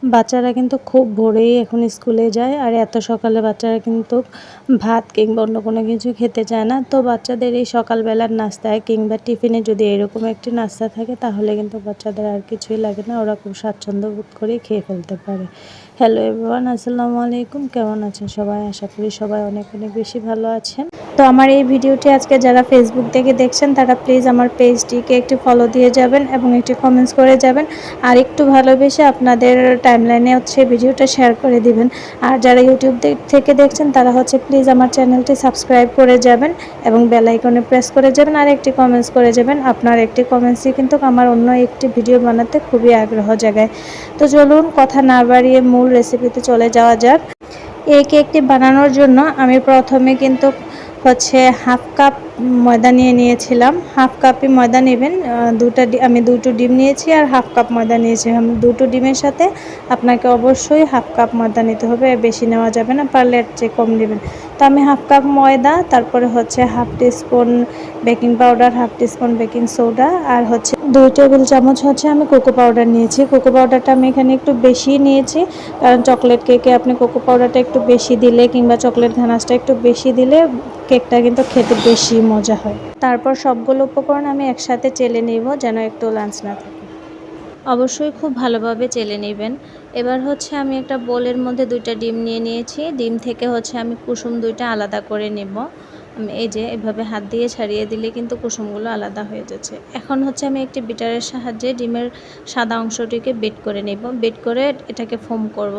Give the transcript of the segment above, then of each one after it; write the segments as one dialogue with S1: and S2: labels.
S1: বাচ্চারা কিন্তু খুব ভোরেই এখন স্কুলে যায়, আর এত সকালে বাচ্চারা কিন্তু ভাত কিংবা অন্য কোনো কিছু খেতে চায় না। তো বাচ্চাদের এই সকালবেলার নাস্তায় কিংবা টিফিনে যদি এরকম একটি নাস্তা থাকে তাহলে কিন্তু বাচ্চাদের আর কিছুই লাগে না, ওরা খুব স্বাচ্ছন্দ্য বোধ করেই খেয়ে ফেলতে পারে। হ্যালো এভরিওয়ান, আসসালামু আলাইকুম। কেমন আছেন সবাই? আশা করি সবাই অনেক অনেক বেশি ভালো আছেন। তো আমার এই ভিডিওটি আজকে যারা ফেসবুক থেকে দেখছেন তারা প্লিজ আমার পেজটিকে একটু ফলো দিয়ে যাবেন এবং একটি কমেন্টস করে যাবেন, আর একটু ভালোবেসে আপনাদের টাইমলাইনে ভিডিওটা শেয়ার করে দিবেন। আর যারা ইউটিউব থেকে দেখছেন তারা প্লিজ আমার চ্যানেলটি সাবস্ক্রাইব করে যাবেন এবং বেল আইকনে প্রেস করে যাবেন, আর একটি কমেন্টস করে যাবেন। আপনার একটি কমেন্টসই কিন্তু আমার অন্য একটি ভিডিও বানাতে খুবই আগ্রহ জাগায়। তো চলুন কথা না বাড়িয়ে মূল রেসিপিতে চলে যাওয়া যাক। এই কেকটি বানানোর জন্য আমি প্রথমে কিন্তু হাফ কাপ ময়দা নিয়েছিলাম। হাফ কাপই ময়দা নেবেন। আমি দুটো ডিম নিয়েছি আর হাফ কাপ ময়দা নিয়েছি। দুটো ডিমের সাথে আপনাকে অবশ্যই হাফ কাপ ময়দা নিতে হবে, বেশি নেওয়া যাবে না, পারলে এর চেয়ে কম নেবেন। তো আমি হাফ কাপ ময়দা, তারপরে half teaspoon baking powder, half teaspoon baking soda, আর 2 টেবিল চামচ আমি কোকো পাউডার নিয়েছি। কোকো পাউডারটা আমি এখানে একটু বেশি নিয়েছি, কারণ চকলেট কেকে আপনি কোকো পাউডারটা একটু বেশি দিলে কিংবা চকলেট ঘানাসটা একটু বেশি দিলে কেকটা কিন্তু খেতে বেশি মজা হয়। তারপর সবগুলো উপকরণ আমি একসাথে চেলে নেব যেন একটু লাঞ্চ না থাকে। অবশ্যই খুব ভালোভাবে চেলে নেবেন। এবার আমি একটা বোলের মধ্যে 2টা ডিম নিয়েছি। ডিম থেকে আমি কুসুম 2টা আলাদা করে নেব। আমি এই যে এভাবে হাত দিয়ে ছাড়িয়ে দিলে কিন্তু কুসুমগুলো আলাদা হয়ে যাচ্ছে। এখন আমি একটি বিটারের সাহায্যে ডিমের সাদা অংশটিকে বিট করে নেব। বিট করে এটাকে ফোম করব।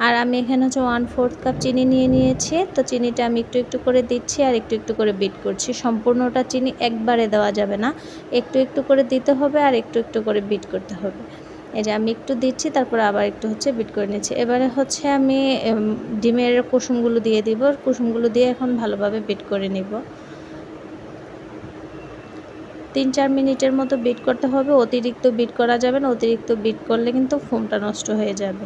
S1: আর আমি এখানে 1/4 কাপ চিনি নিয়েছি। তো চিনিটা আমি একটু একটু করে দিচ্ছি আর একটু একটু করে বিট করছি। সম্পূর্ণটা চিনি একবারে দেওয়া যাবে না, একটু একটু করে দিতে হবে আর একটু একটু করে বিট করতে হবে। এই যে আমি একটু দিচ্ছি, তারপর আবার একটু বিট করে নিচ্ছি। এবারে আমি ডিমের কুসুমগুলো দিয়ে দিব। কুসুমগুলো দিয়ে এখন ভালোভাবে বিট করে নিব। 3-4 মিনিটের মতো বিট করতে হবে। অতিরিক্ত বিট করা যাবে না, অতিরিক্ত বিট করলে কিন্তু ফোমটা নষ্ট হয়ে যাবে।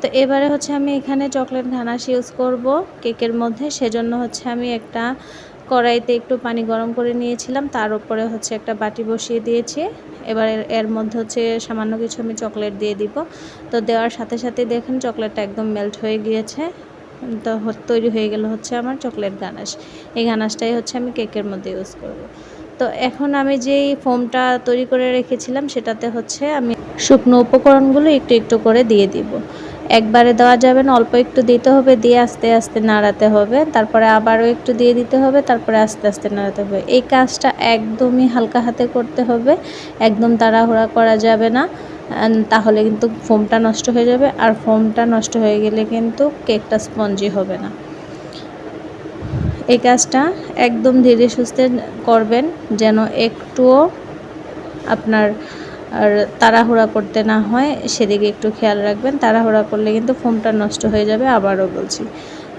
S1: তো এবারে আমি এখানে চকলেট ঘানাশ ইউজ করব কেকের মধ্যে। সেজন্য আমি একটা কড়াইতে একটু পানি গরম করে নিয়েছিলাম, তার উপরে একটা বাটি বসিয়ে দিয়েছি। এবার এর মধ্যে সামান্য কিছু আমি চকলেট দিয়ে দিব। তো দেওয়ার সাথে সাথে দেখেন চকলেটটা একদম মেল্ট হয়ে গিয়েছে। তো তৈরি হয়ে গেল আমার চকলেট গানাশ। এই গানাশটাই আমি কেকের মধ্যে ইউজ করব। তো এখন আমি যেই ফোমটা তৈরি করে রেখেছিলাম সেটাতে আমি শুকনো উপকরণগুলো একটু একটু করে দিয়ে দিব। একবারে দেওয়া যাবে না, অল্প একটু দিতে হবে, দিয়ে আস্তে আস্তে নাড়াতে হবে। তারপরে আবারও একটু দিয়ে দিতে হবে, তারপরে আস্তে আস্তে নাড়াতে হবে। এই কাজটা একদমই হালকা হাতে করতে হবে, একদম তাড়াহুড়া করা যাবে না, তাহলে কিন্তু ফোমটা নষ্ট হয়ে যাবে। আর ফোমটা নষ্ট হয়ে গেলে কিন্তু কেকটা স্পঞ্জি হবে না। এই কাজটা একদম ধীরে সুস্থে করবেন, যেন একটুও আপনার তাড়াহুড়া করতে না হয়, সেদিকে একটু খেয়াল রাখবেন। তাড়াহুড়া করলে কিন্তু ফোমটা নষ্ট হয়ে যাবে, আবারও বলছি।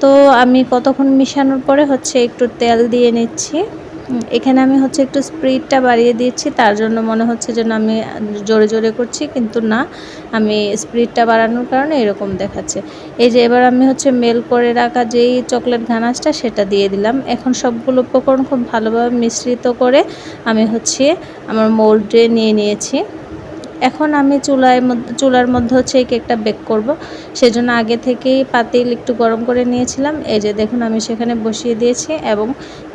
S1: তো আমি কতক্ষণ মিশানোর পরে একটু তেল দিয়ে নিচ্ছি। এখানে আমি একটু স্পিডটা বাড়িয়ে দিচ্ছি, তার জন্য মনে হচ্ছে যেন আমি জোরে জোরে করছি, কিন্তু না, আমি স্পিডটা বাড়ানোর কারণে এরকম দেখাচ্ছে। এই যে এবার আমি মেল করে রাখা যেই চকলেট ঘানাশটা সেটা দিয়ে দিলাম। এখন সবগুলো উপকরণ খুব ভালোভাবে মিশ্রিত করে আমি আমার মোল্ডে নিয়েছি। এখন আমি চুলার মধ্যে এই কেকটা বেক করব। সেজন্য আগে থেকেই পাতিল একটু গরম করে নিয়েছিলাম। এই যে দেখুন আমি সেখানে বসিয়ে দিয়েছি এবং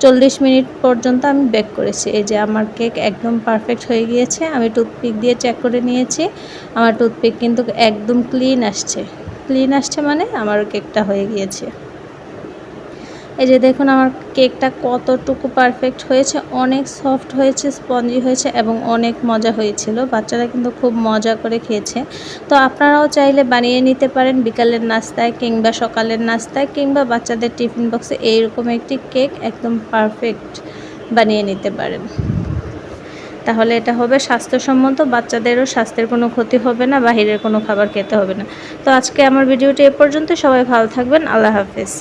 S1: 40 মিনিট পর্যন্ত আমি বেক করেছি। এই যে আমার কেক একদম পারফেক্ট হয়ে গিয়েছে। আমি টুথপিক দিয়ে চেক করে নিয়েছি, আমার টুথপিক কিন্তু একদম ক্লিন আসছে, মানে আমার কেকটা হয়ে গিয়েছে। এই যে দেখুন আমার কেকটা কতটুকু পারফেক্ট হয়েছে, অনেক সফট হয়েছে, স্পঞ্জি হয়েছে এবং অনেক মজা হয়েছিল। বাচ্চারা কিন্তু খুব মজা করে খেয়েছে। তো আপনারাও চাইলে বানিয়ে নিতে পারেন বিকালের নাস্তায় কিংবা সকালের নাস্তায় কিংবা বাচ্চাদের টিফিন বক্সে। এইরকম একটি কেক একদম পারফেক্ট বানিয়ে নিতে পারেন। তাহলে এটা হবে স্বাস্থ্যসম্মত, বাচ্চাদেরও স্বাস্থ্যের কোনো ক্ষতি হবে না, বাহিরের কোনো খাবার খেতে হবে না। তো আজকে আমার ভিডিওটি এ পর্যন্ত। সবাই ভালো থাকবেন। আল্লাহ হাফেজ।